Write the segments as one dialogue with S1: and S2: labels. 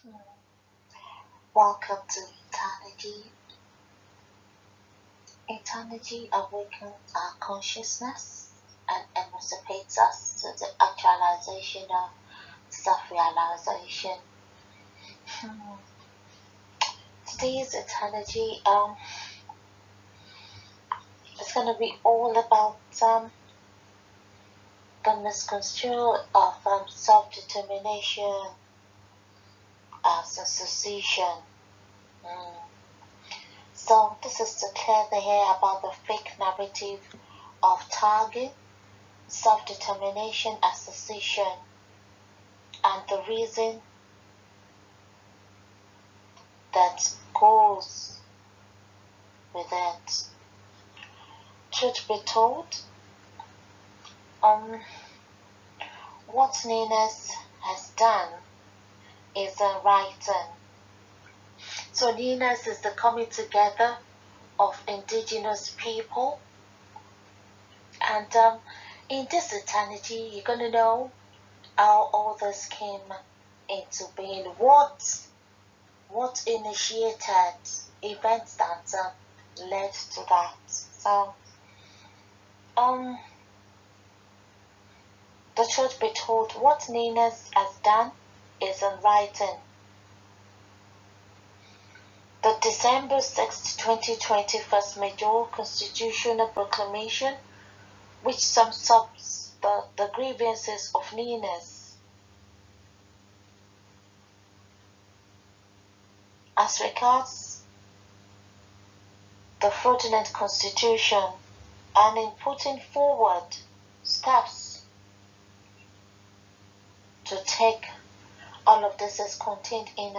S1: Hmm. Welcome to Itaniji. Itaniji awakens our consciousness and emancipates us to the actualization of self-realization. Hmm. Today's Itaniji is going to be all about the misconstrued of self-determination as a secession. So this is to clear the air about the fake narrative of target, self-determination as secession, and the reason that goes with it. Truth be told, what NINAS has done is a writing. So NINAS is the coming together of indigenous people, and in this eternity, you're gonna know how all this came into being. What initiated events that led to that. So, the truth be told, what NINAS has done is in writing. The December 6, 2020 First Major Constitutional Proclamation, which sums up the grievances of NINAS as regards the fraudulent constitution, and in putting forward steps to take all of this is contained in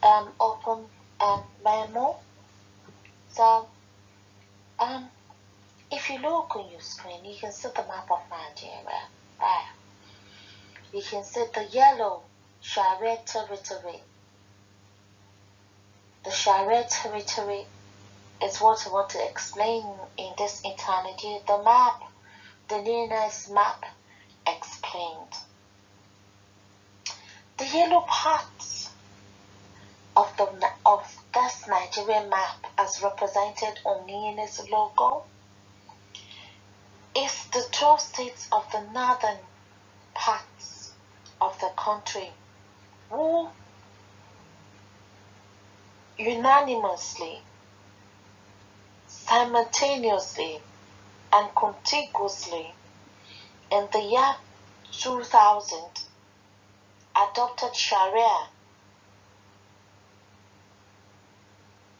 S1: an open memo. So if you look on your screen, you can see the map of Nigeria. There. You can see the yellow Sharia territory. The Sharia territory is what I want to explain in this eternity. The map, the NINAS map explained. The yellow part of this Nigerian map as represented on NINAS logo is the 12 states of the northern parts of the country who unanimously, simultaneously, and contiguously in the year 2000 adopted Sharia,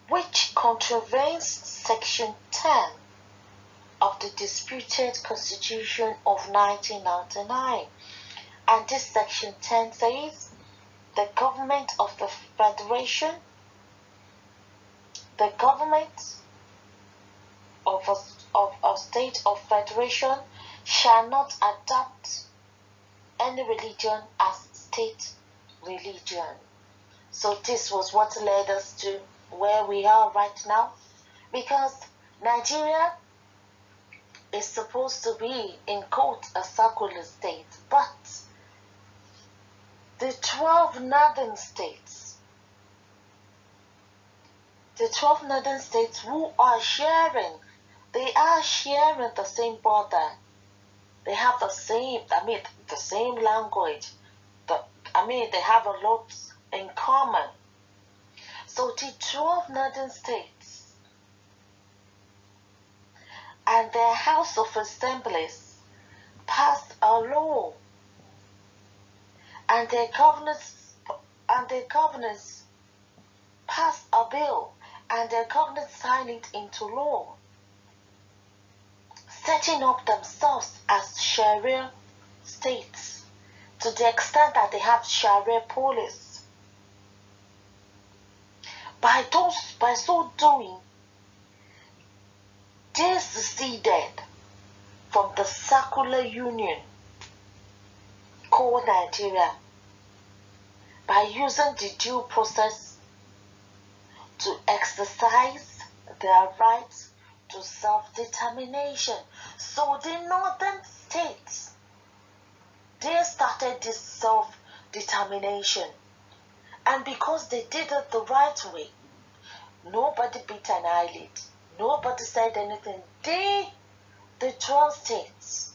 S1: which contravenes Section 10 of the disputed Constitution of 1999. And this Section 10 says the government of the Federation, the government of a state of federation shall not adopt any religion as state religion. So this was what led us to where we are right now, because Nigeria is supposed to be, in quote, a secular state, but the 12 northern states who are sharing, they are sharing the same border. They have the same language. They have a lot in common. So the 12 northern states and their House of Assemblies passed a law, and their governors passed a bill, and their governors signed it into law, setting up themselves as Sharia states to the extent that they have Sharia police. By so doing, they seceded from the secular union called Nigeria by using the due process to exercise their rights to self-determination. So the northern states, they started this self-determination And because they did it the right way, nobody beat an eyelid. Nobody said anything. The 12 states,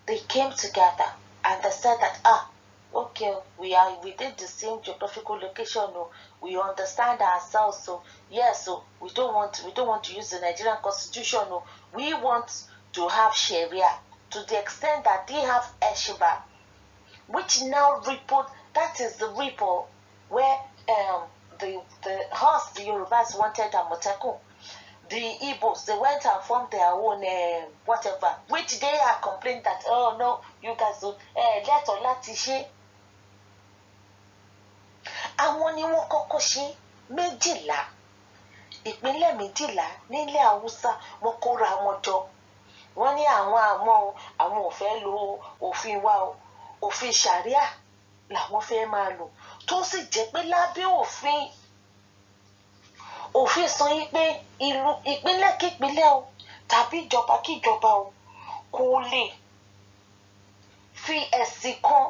S1: they came together and they said that, okay, we are within the same geographical location. We understand ourselves. So yes, so we don't want to use the Nigerian constitution. We want to have Sharia to the extent that they have Eshiba, which now report. That is the report where the horse, the Yorubas wanted Amotekun. The Igbos, they went and formed their own whatever, which they are complaining that, oh no, you guys don't let or láti ṣe. Àwọn ni wọ́n kọ́kọ́ ṣe 12 ìpínlẹ̀ 12 nílẹ̀ Haúsá, wọ́n kóra wọn jọ. Wọ́n ní àwọn ò fẹ́ lo òfin wa o, òfin Sharia làwọn fẹ́ máa lò, tó sì jẹ́ pé lábẹ́ òfin sọ yí pé ìpínlẹ̀ kípínlẹ̀ o tàbí ìjọba kíjọba o kò lè fi ẹ̀sìn kan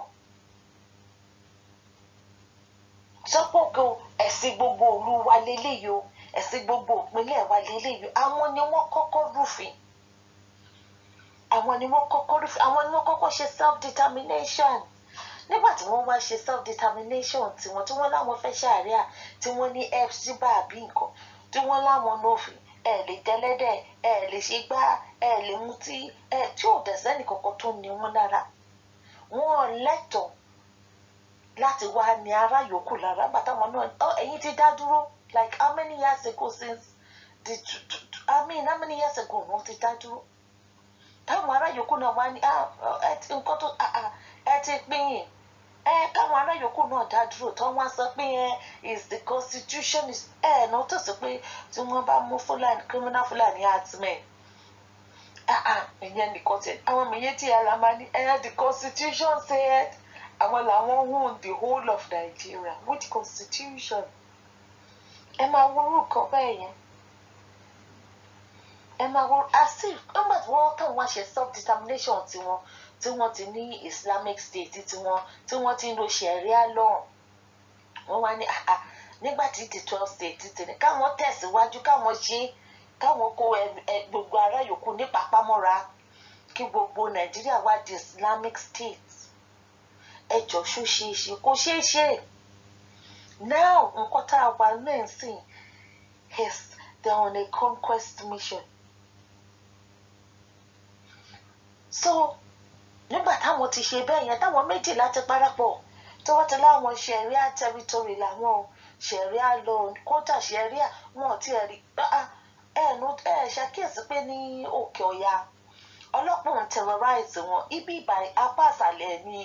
S1: sọ́pọ̀ ẹ̀sìn gbogbo ìlú wa lélẹ́yìí o, ẹ̀sìn gbogbo ìpínlẹ̀ wa lélẹ́yìí. Àwọn ni wọ́n kọ́kọ́ rúfin. Àwọn ni wọ́n kọ́kọ́ ṣe self-determination. Nígbà tí wọ́n wá ṣe self-determination tiwọn, tí wọ́n láwọn fẹ́ Sharia, tí wọ́n ní Epsiba àbí nǹkan, tí wọ́n láwọn lófin, lè tẹ́lẹ́dẹ̀, lè ṣe gbá, lè mutí, tí ò dẹ̀ sẹ́nì kankan tó ní wọn lára. Wọ́n lẹ́tọ̀ọ́ láti wá ní ará yòókù lára. Bàtà wọn náà, ẹ̀yin ti dá dúró. Like how many years ago how many years ago wọ́n ti dá dúró? Táwọn ará yòókù náà wá ní nǹkan tó ti pín yín. Káwọn ará yòókù náà dá dúró tó wọ́n sọ pé is the constitution is náà tó sọ pé tí wọ́n bá mú Fúlàní criminal Fúlàní herdsmen. Ìyẹn nìkan tẹ̀. Àwọn méjèèjì alámà ní the constitution said àwọn làwọn own the whole of Nigeria. Which constitution? Ẹ máa wúrú kan bẹ́ẹ̀ yẹn. Ẹ máa wúrú asif nígbà tí wọ́n kàn wá ṣe self-determination tiwọn, tí wọ́n ti ní Islamic State tiwọn, tí wọ́n ti ń lo Sharia law. Wọ́n wá ní nígbà tí the 12 states ti ní káwọn tẹ̀síwájú, káwọn kó gbogbo ará yòókù ní pàpámọ́ra kí gbogbo Nàìjíríà wá di Islamic State. Ẹjọ́ ṣó ṣeé ṣe? Kò ṣeé ṣe. Now nǹkan tá a wà náà sìn is they're on a conquest mission. So nígbà táwọn ti ṣe bẹ́ẹ̀ yẹn, táwọn 12 ti parapọ̀, tí wọ́n ti láwọn Sharia territory làwọn Sharia law, kódà Sharia wọn ti rí ṣàkíyèsí pé ní Òkè Ọ̀yà ọlọ́pàá ń terrorize wọn. Ibi ìbàrí apá àṣàlẹ̀ ní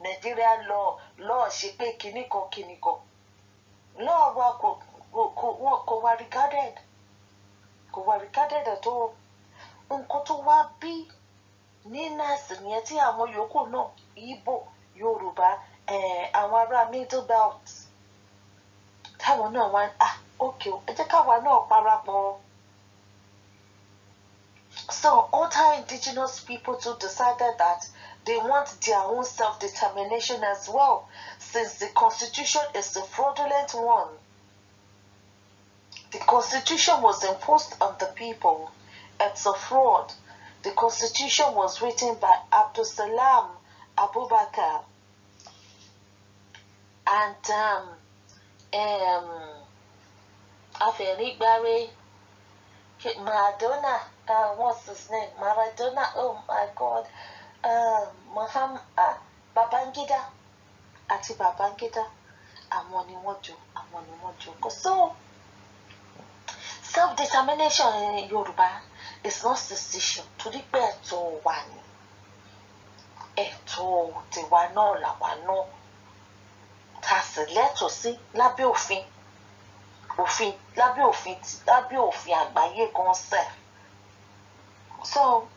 S1: Nigeria law ṣe pé kìnnìkan. Law wa kò wá regarded. Kò wá regarded at all. Nǹkan tó wá bí NINAS nìyẹn tí àwọn yòókù náà, Igbo, Yorùbá, àwọn ará Middle Belt, táwọn náà wá okay, ẹ jẹ́ káwa náà parapọ̀. So other indigenous people too decided that they want their own self-determination as well, since the constitution is the fraudulent one. The constitution was imposed on the people. It's a fraud. The constitution was written by Abdul Salam Abubakar and Afenigbare Maradona. What's his name? Maradona. Oh my God. Muhammad Babangida. Àti Babangida. Àwọn ni wọ́n jọ. So self-determination in Yoruba is not secession. Torí pé ẹ̀tọ́ wa ni. Ẹ̀tọ́ tiwa náà làwa náà. Ta sì lẹ́tọ̀ọ́ sí lábẹ́ òfin. Lábẹ́ òfin àgbáyé gan sef. So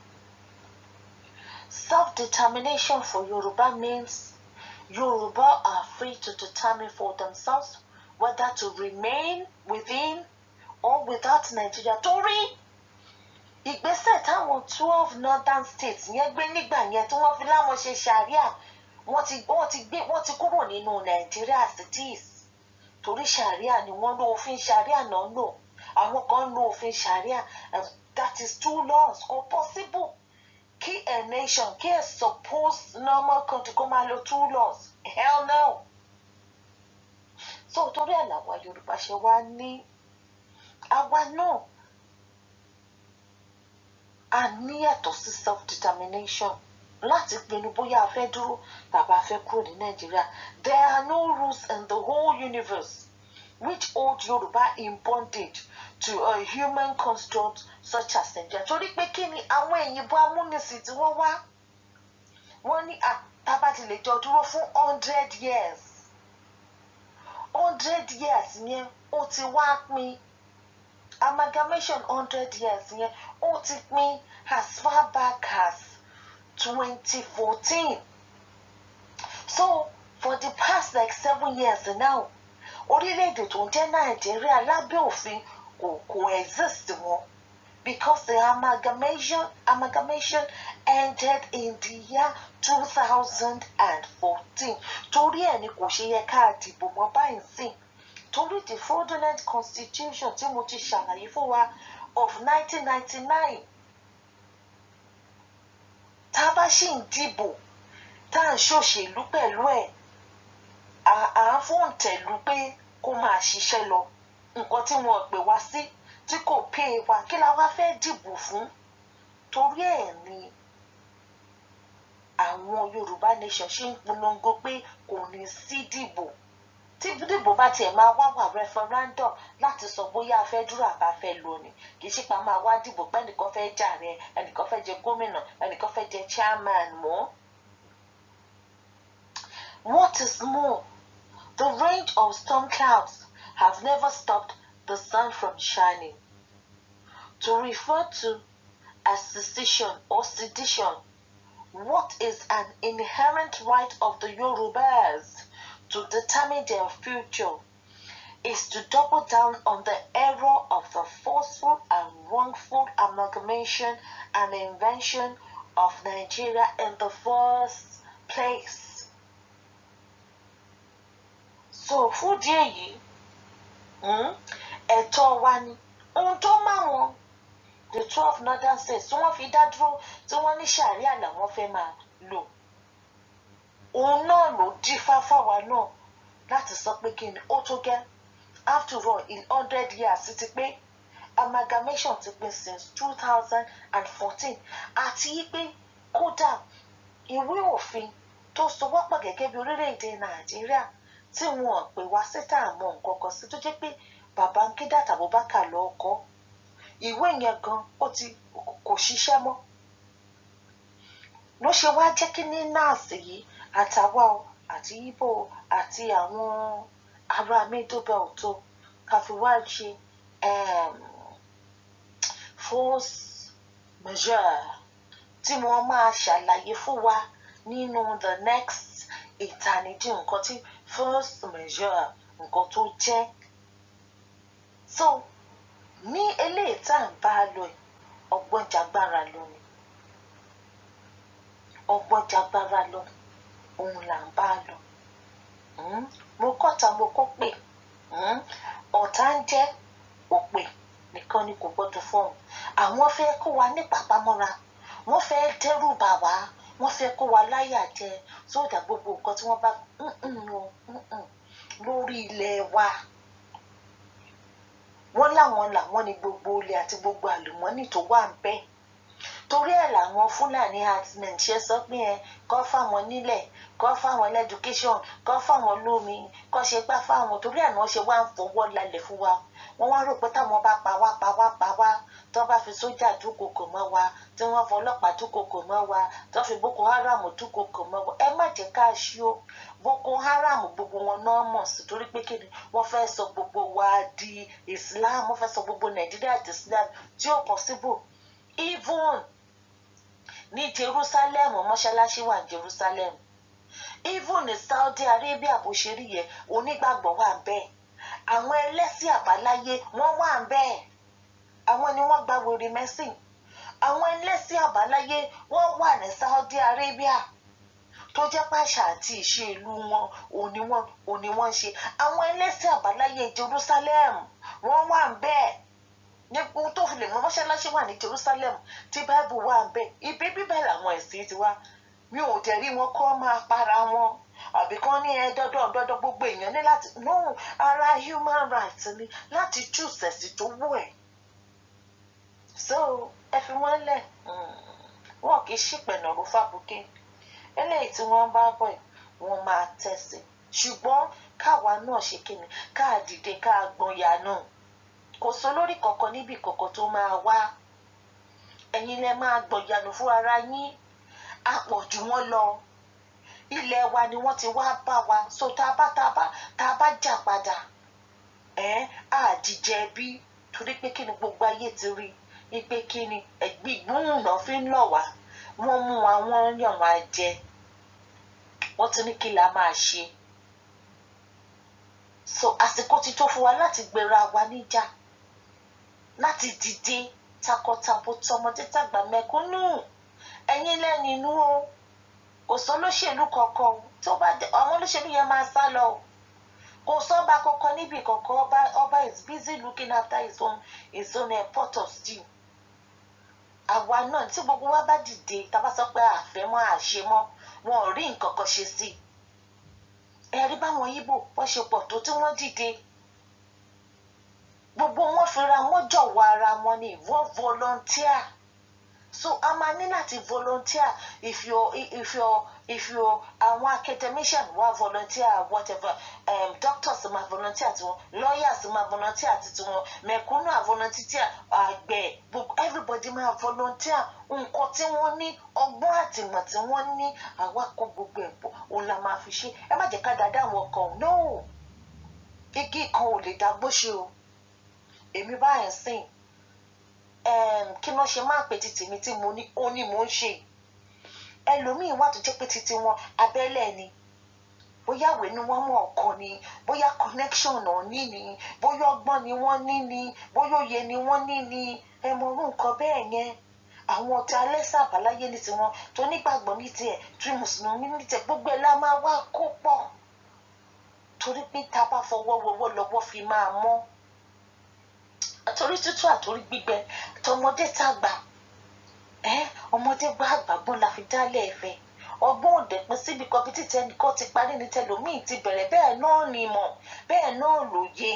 S1: self-determination for Yoruba means Yoruba are free to determine for themselves whether to remain within or without Nigeria. Torí ìgbésẹ̀ táwọn 12 northern states yẹn gbé nígbà yẹn tí wọ́n fi láwọn ṣe Sharia, wọ́n ti kúrò nínú Nàìjíríà as it is torí sharia ni wọ́n lo òfin sharia náà lò àwọn kan lo òfin sharia that is 2 laws kò possible kí a nation kí a supposed normal country kó máa lo 2 laws hell no. So torí ẹ̀ làwa Yorùbá ṣe wá ní àwa náà a ní ẹ̀tọ́ sí self-determination láti pinnu bóyá a fẹ́ dúró tàbí a fẹ́ kúrò ní Nàìjíríà. There are no rules in the whole universe which hold Yorùbá in bondage to a human construct such as Nigeria. Torí pé kí ni àwọn èyìnbó amúnisìn tí wọ́n wá wọ́n ní tábà ti lè jọ dúró fún 100 years 100 years yẹn ó ti wá pín amalgamation 100 years yẹn ó ti pín as far back as 2014. So for the past like 7 years now orílẹ̀-èdè tó ń jẹ́ Nàìjíríà lábẹ́ òfin kò exist wọn because the amalgamation ended in the year 2014 torí ẹ̀ ni kò ṣe yẹ ká dìbò mọ́ báyìí sìn torí the fraudulent constitution tí mo ti ṣàlàyé fún wa of 1999 tá a bá ṣì ń dìbò tá à ń ṣòṣèlú pẹ̀lú ẹ̀ à ń fòǹtẹ̀lù pé kó máa ṣiṣẹ́ lọ nǹkan tí wọ́n pè wá sí tí kò pè wá kí la wá fẹ́ dìbò fún torí ẹ̀ ni àwọn Yorùbá nation ṣe ń polongo pé kò ní sí dìbò tí dìbò bá tiẹ̀ máa wá referendum láti sọ bóyá a fẹ́ dúró àbá fẹ́ lọ ni kì í ṣe pa máa wá dìbò pé ẹnìkan fẹ́ jàre ẹnìkan fẹ́ jẹ gómìnà ẹnìkan fẹ́ jẹ chairman mọ́. What is more, the range of storm clouds have never stopped the sun from shining. To refer to as secession or sedition, what is an inherent right of the Yorubas to determine their future, is to double down on the error of the forceful and wrongful amalgamation and invention of Nigeria in the first place. So fún díẹ̀ yìí ẹ̀tọ́ wa ni ohun tó máa wọn the 12 northern states tí wọ́n fi dá dúró tí wọ́n ní sharia làwọn fẹ́ máa lò òun náà ló dífá fáwa náà láti sọ pé kí ni ó tó gẹ́ after all in 100 years ti pé amalgamation ti pín since 2014 àti pé kódà ìwé òfin tó so wọ́pọ̀ gẹ́gẹ́ bí orílẹ̀-èdè Nàìjíríà tí wọn pè wá síta àmọ́ nǹkan kan sí tó jẹ́ pé Babangida Abubakar ló kọ ìwé yẹn gan ó ti kò ṣiṣẹ́ mọ́ ló ṣe wá jẹ́ kí NINAS yìí àtàwa àti Igbo àti àwọn ará Middle Belt tó ká fi wá ṣe force majeure tí wọ́n máa ṣàlàyé fún wa nínú the next Itaniji nǹkan tí force majeure nǹkan tó jẹ́. So ní eléyìí tá à ń bá a lọ ọgbọ́n jagbára lọ ni ọgbọ́n jagbára lọ òun là ń bá a lọ mo kọ́ta mo kó pè ọ̀tá ń jẹ́ òpè nìkan ni kò gbọ́dọ̀ fọ́ọ̀mù àwọn fẹ́ kó wa ní pàpamọ́ra wọ́n fẹ́ dẹ́rù bà wá wọ́n fẹ́ kó wa láyà jẹ sódà gbogbo nǹkan tí wọ́n bá lórí ilẹ̀ wa wọ́n làwọn ní gbogbo ilẹ̀ àti gbogbo àlùmọ́nì tó wà ń bẹ torí ẹ̀ làwọn Fúlàní herdsmen ṣe sọ pé kọ́ fáwọn nílẹ̀ kọ́ fáwọn education kọ́ fáwọn lómi kọ́ ṣe gbá fáwọn torí ẹ̀ náà ṣe wá ń fọwọ́ lálẹ̀ fún wa wọ́n wá rò pé táwọn bá pa wá tó bá fi sójà dúnkokò mọ́ wa tí wọ́n fọ ọlọ́pàá dúnkokò mọ́ wa tó fi Boko Haram dúnkokò mọ́ wa ẹ má jẹ́ ká ṣí ó Boko Haram gbogbo wọn náà mọ̀ sí torí pé kí ni wọ́n fẹ́ sọ gbogbo wa di Islam wọ́n fẹ́ sọ gbogbo Nàìjíríà di Islam tí ó possible even ní Jerusalem mọ́ṣáláṣí wà ní Jerusalem even ní Saudi Arabia bó ṣe rí yẹn onígbàgbọ́ wà ń bẹ́ẹ̀ àwọn ẹlẹ́sìn àbáláyé wọ́n wà ń bẹ́ẹ̀ àwọn ni wọ́n gba wèrè mẹ́sìn àwọn ẹlẹ́sìn àbáláyé wọ́n wà ní Saudi Arabia tó jẹ́ pàṣà àti ìṣe ìlú wọn òní wọ́n ṣe. Àwọn ẹlẹ́sìn àbáláyé Jerusalem wọ́n wà ń bẹ́ẹ̀. Nípa tó fi lè mọ mọ́ṣáláṣí wà ní Jerusalem tí Bible wà ń bẹ́ẹ̀. Ibi bíbẹ̀ làwọn ẹ̀sìn ti wá. Mi ò dẹ̀ rí wọn kọ́ máa para wọn àbí kán ní dọ́dọ̀ gbogbo èèyàn ní láti no ara human rights ni láti choose ẹ̀sìn tó wù ẹ́. So ẹ fi wọ́n lẹ̀ wọn kì í ṣìpẹ̀nà ló fàbùkẹ́ eléyìí tí wọ́n bá bọ̀ wọ́n máa tẹ̀sí ṣùgbọ́n káwa náà ṣe kíni ká dìde ká gbọ̀nyà náà kò sọ lórí kankan níbi kankan tó máa wá ẹ̀yin lẹ máa gbọ̀nyànù fún ara yín àpọ̀jù wọn lọ ilẹ̀ wa ni wọ́n ti wá bá wa so tá a bá jà padà àdìjẹ bí torí pé kíni gbogbo ayé ti rí i pé kíni ẹ̀gbígbóhùn náà fi ń lọ̀ wá wọ́n mú wa wọ́n yàn wá jẹ wọ́n ti ní kí la máa ṣe so àsìkò ti tó fún wa láti gbéra wa níjà láti dìde takọtabo tọmọdé tàgbà mẹ̀kúnnù ẹ̀yin lẹ́nu inú o kò sọ olóṣèlú kankan tó bá àwọn olóṣèlú yẹn máa sá lọ kò sọ́ba kankan níbi kankan ọba is busy looking after his own pot of stew àwa náà tí gbogbo wa bá dìde tá bá sọ pé àfẹ́mọ́ àṣemọ́ wọn ò rí nǹkan kan ṣe sí ẹ̀rí báwọn Ìgbò wọ́n ṣe pọ̀ tó tí wọ́n dìde gbogbo wọn fira wọn jọ̀wọ́ ara wọn ni wọ́n volunteer so a máa ní láti volunteer if you àwọn academician wá volunteer whatever doctors máa volunteer tiwọn lawyers máa volunteer tiwọn mẹ̀kúnnù á volunteer àgbẹ̀ everybody máa volunteer nǹkan tí wọ́n ní ọgbọ́n àtìmọ̀ tí wọ́n ní àwa kó gbogbo ẹ̀ pọ̀ òun la máa fi ṣe ẹ má jẹ́ ká dáadáa àwọn kan no igi kan ò lè dágbó ṣe o èmi báyìí sìn kí wọ́n ṣe máa pè títì mi tí mo ní ó ní mò ń ṣe ẹlòmíín wà tó jẹ́ pé títí wọn abẹ́lẹ̀ ni bóyá ìwé ni wọ́n mọ̀ ọ̀kan ni bóyá connection náà ní ni bóyá ọgbọ́n ni wọ́n ní ni bóyá òye ni wọ́n ní ni ẹ mọ orú nǹkan bẹ́ẹ̀ yẹn àwọn ọ̀tá alẹ́sà àbáláyé ní tiwọn tó nígbàgbọ́ ní tiẹ̀ tí mùsùlùmí ní tiẹ̀ gbogbo ẹ̀ la máa wá kó pọ̀ torí pé tá a bá fọwọ́ wọwọ́ lọ́wọ́ fi máa mọ́ àtòrí tútù àtòrí gbígbẹ tọmọdé tàgbà ọmọdé gbọ́ àgbàgbọ́n la fi dálẹ̀ ẹ̀fẹ̀ ọgbọ́n òdẹ̀pin síbi kan bíi títẹ ẹnìkan ti parí ní tẹlòmíì ti bẹ̀rẹ̀ bẹ́ẹ̀ náà ni mọ̀ bẹ́ẹ̀ náà lóye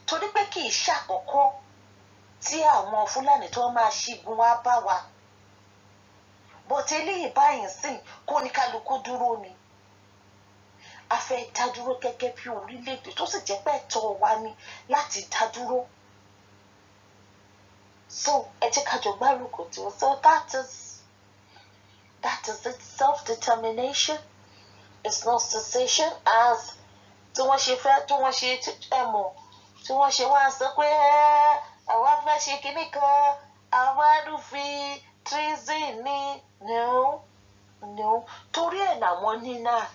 S1: torí pé kì í ṣàkọ́kọ́ tí àwọn Fúlàní tó máa ṣígun wá bá wa bọ́tẹ́ eléyìí báyìí sìn kó ní kálukú dúró ni a fẹ́ dá dúró gẹ́gẹ́ bí orílẹ̀-èdè tó sì jẹ́ pé ẹ̀tọ́ wa ni láti dá dúró so ẹ jẹ́ ká jọ gbárùkù tí wọ́n so that is it self-determination it's not secession as tí wọ́n ṣe fẹ́ tí wọ́n ṣe mọ̀ tí wọ́n ṣe wá sọ pé àwa fẹ́ ṣe kinní kan àwa rúfin treason ní no torí ẹ̀ làwọn NINAS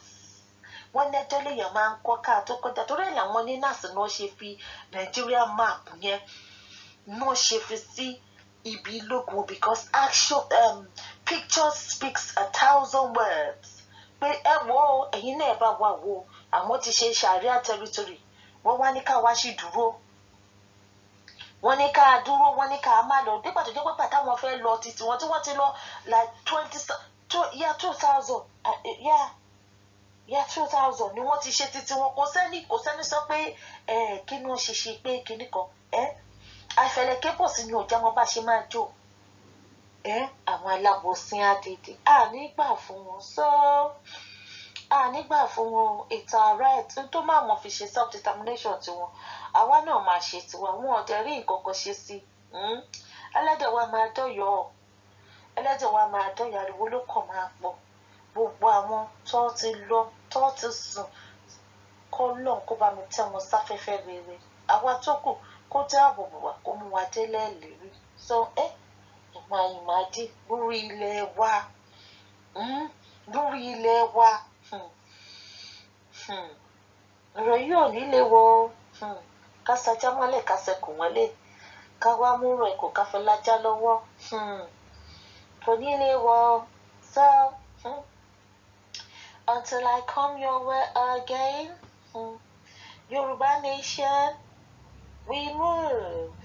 S1: wọ́n lẹ́jọ́ lèèyàn máa ń kọ́ ká tó kọjá torí ẹ̀ làwọn NINAS náà ṣe fi Nigeria map yẹn náà ṣe fi sí ibi lóko because action picture speaks 1,000 words pé ẹ wo ẹ̀yin náà bá wà wo àwọn ti ṣe Sharia territory wọ́n wá ní ká wá sí dúró wọ́n ní ká dúró wọ́n ní ká má lọ dípò tó jẹ́ pé pàtàwọn fẹ́ lọ títí wọn tí wọ́n ti lọ like 2000 yeah 2000 ni wọ́n ti ṣe títí wọn kò sẹ́ni sọ pé kí ni wọ́n ṣe pé kíní kan àìfẹ̀lẹ̀kẹ́ pọ̀ sí ni ò já wọn bá ṣe máa jó àwọn alábòsín àdèdè ànígbà fún wọn ànígbà fún wọn ètò ààrẹ tó máa wọn fi ṣe self determination tiwọn àwa náà máa ṣe tiwa wọn ò dẹ̀ rí nǹkan kan ṣe sí ẹlẹ́dẹ̀ wa máa dọ̀yọ̀ ariwo ló kàn máa pọ̀ gbogbo àwọn tó ti lọ tó ti sùn kó lọ́n kó bá mi tẹ́ wọn sáfẹ́fẹ́ rere àwa tó kù kó dáàbò bò wá kó mú wa délẹ̀ lérí so ìmọ̀-àyìnmáàdì lórí ilẹ̀ wa ọ̀rọ̀ yìí ò nílé wo ká sajá mọ́lẹ̀ ká sẹkù mọ́lẹ̀ ká wá múrò ẹ̀kọ́ ká fẹ́ lájá lọ́wọ́ kò nílé wọ sọ until I come your way again. Yoruba nation, we move.